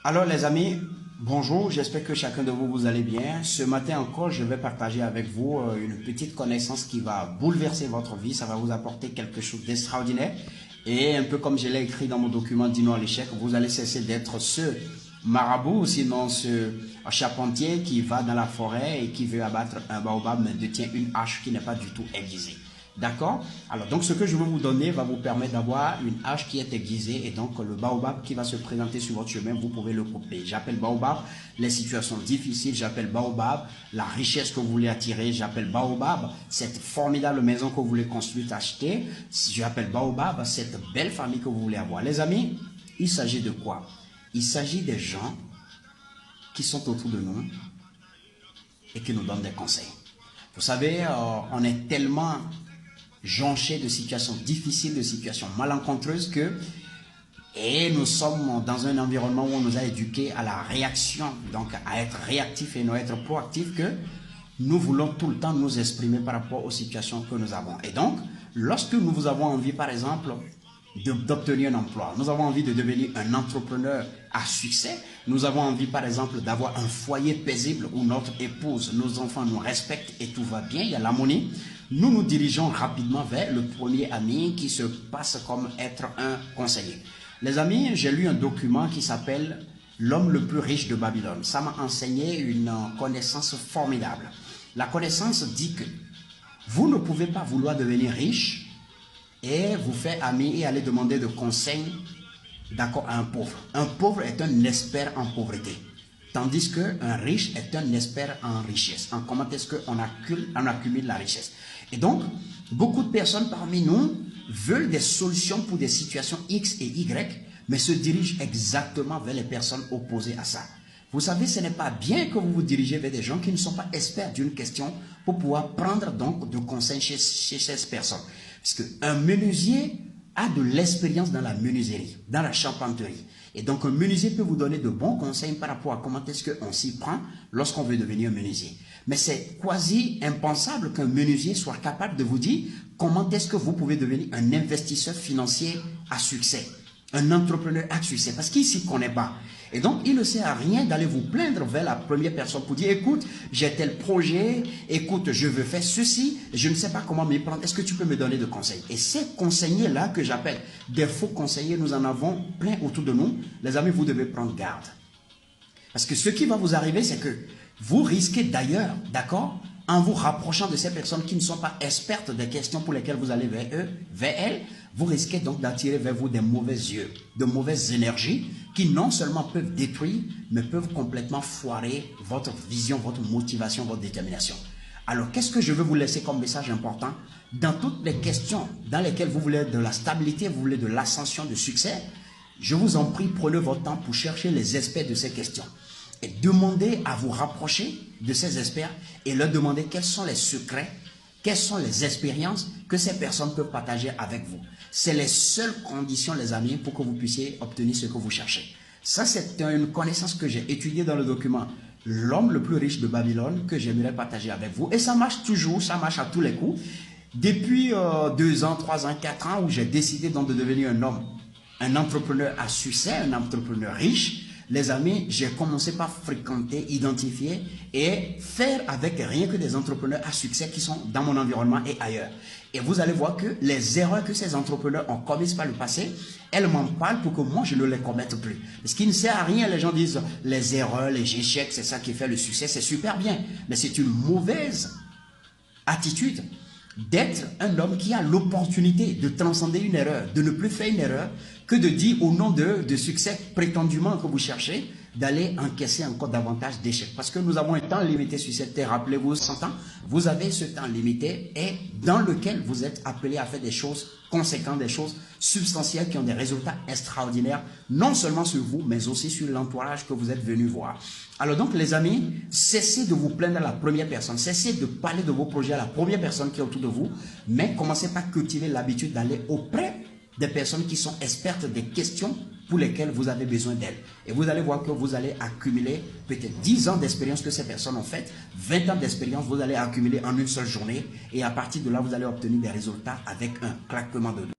Alors les amis, bonjour, j'espère que chacun de vous, vous allez bien. Ce matin encore, je vais partager avec vous une petite connaissance qui va bouleverser votre vie, ça va vous apporter quelque chose d'extraordinaire. Et un peu comme je l'ai écrit dans mon document Dino à l'échec, vous allez cesser d'être ce marabout, ou sinon ce charpentier qui va dans la forêt et qui veut abattre un baobab mais détient une hache qui n'est pas du tout aiguisée. D'accord? Alors, donc, ce que je vais vous donner va vous permettre d'avoir une hache qui est aiguisée et donc le baobab qui va se présenter sur votre chemin, vous pouvez le couper. J'appelle baobab les situations difficiles, j'appelle baobab la richesse que vous voulez attirer, j'appelle baobab cette formidable maison que vous voulez construire, acheter, j'appelle baobab cette belle famille que vous voulez avoir. Les amis, il s'agit de quoi? Il s'agit des gens qui sont autour de nous et qui nous donnent des conseils. Vous savez, on est tellement jonché de situations difficiles, de situations malencontreuses et nous sommes dans un environnement où on nous a éduqués à la réaction, donc à être réactif et non être proactif, que nous voulons tout le temps nous exprimer par rapport aux situations que nous avons. Et donc, lorsque nous avons envie, par exemple, d'obtenir un emploi, nous avons envie de devenir un entrepreneur à succès, nous avons envie, par exemple, d'avoir un foyer paisible où notre épouse, nos enfants nous respectent et tout va bien, il y a l'harmonie, nous nous dirigeons rapidement vers le premier ami qui se passe comme être un conseiller. Les amis, j'ai lu un document qui s'appelle « L'homme le plus riche de Babylone ». Ça m'a enseigné une connaissance formidable. La connaissance dit que vous ne pouvez pas vouloir devenir riche et vous faire ami et aller demander de conseils, d'accord, à un pauvre. Un pauvre est un expert en pauvreté. Tandis qu'un riche est un expert en richesse. En comment est-ce qu'on accumule la richesse. Et donc, beaucoup de personnes parmi nous veulent des solutions pour des situations X et Y, mais se dirigent exactement vers les personnes opposées à ça. Vous savez, ce n'est pas bien que vous vous dirigez vers des gens qui ne sont pas experts d'une question pour pouvoir prendre donc de conseils chez ces personnes. Parce qu'un menuisier a de l'expérience dans la menuiserie, dans la charpenterie. Et donc, un menuisier peut vous donner de bons conseils par rapport à comment est-ce qu'on s'y prend lorsqu'on veut devenir menuisier. Mais c'est quasi impensable qu'un menuisier soit capable de vous dire comment est-ce que vous pouvez devenir un investisseur financier à succès, un entrepreneur à succès, parce qu'il ne s'y connaît pas. Et donc, il ne sert à rien d'aller vous plaindre vers la première personne pour dire, écoute, j'ai tel projet, écoute, je veux faire ceci, je ne sais pas comment m'y prendre, est-ce que tu peux me donner des conseils? Et ces conseillers-là que j'appelle des faux conseillers, nous en avons plein autour de nous. Les amis, vous devez prendre garde. Parce que ce qui va vous arriver, c'est que vous risquez d'ailleurs, d'accord, en vous rapprochant de ces personnes qui ne sont pas expertes des questions pour lesquelles vous allez vers eux, vers elles, vous risquez donc d'attirer vers vous des mauvais yeux, de mauvaises énergies qui non seulement peuvent détruire, mais peuvent complètement foirer votre vision, votre motivation, votre détermination. Alors, qu'est-ce que je veux vous laisser comme message important? Dans toutes les questions dans lesquelles vous voulez de la stabilité, vous voulez de l'ascension, du succès, je vous en prie, prenez votre temps pour chercher les experts de ces questions. Et demandez à vous rapprocher de ces experts et leur demander quels sont les secrets, quelles sont les expériences que ces personnes peuvent partager avec vous. C'est les seules conditions, les amis, pour que vous puissiez obtenir ce que vous cherchez. Ça, c'est une connaissance que j'ai étudiée dans le document « L'homme le plus riche de Babylone » que j'aimerais partager avec vous. Et ça marche toujours, ça marche à tous les coups. Depuis 2 ans, 3 ans, 4 ans, où j'ai décidé donc de devenir un homme, un entrepreneur à succès, un entrepreneur riche, les amis, j'ai commencé par fréquenter, identifier et faire avec rien que des entrepreneurs à succès qui sont dans mon environnement et ailleurs. Et vous allez voir que les erreurs que ces entrepreneurs ont commises par le passé, elles m'en parlent pour que moi, je ne les commette plus. Parce qu'il ne sert à rien, les gens disent les erreurs, les échecs, c'est ça qui fait le succès, c'est super bien. Mais c'est une mauvaise attitude d'être un homme qui a l'opportunité de transcender une erreur, de ne plus faire une erreur, que de dire au nom de succès prétendument que vous cherchez, d'aller encaisser encore davantage d'échecs. Parce que nous avons un temps limité sur cette terre, rappelez-vous, 100 ans, vous avez ce temps limité et dans lequel vous êtes appelé à faire des choses conséquentes, des choses substantielles qui ont des résultats extraordinaires, non seulement sur vous, mais aussi sur l'entourage que vous êtes venu voir. Alors donc les amis, cessez de vous plaindre à la première personne, cessez de parler de vos projets à la première personne qui est autour de vous, mais commencez par cultiver l'habitude d'aller auprès des personnes qui sont expertes des questions pour lesquelles vous avez besoin d'elles. Et vous allez voir que vous allez accumuler peut-être 10 ans d'expérience que ces personnes ont fait, 20 ans d'expérience, vous allez accumuler en une seule journée et à partir de là, vous allez obtenir des résultats avec un claquement de doigts.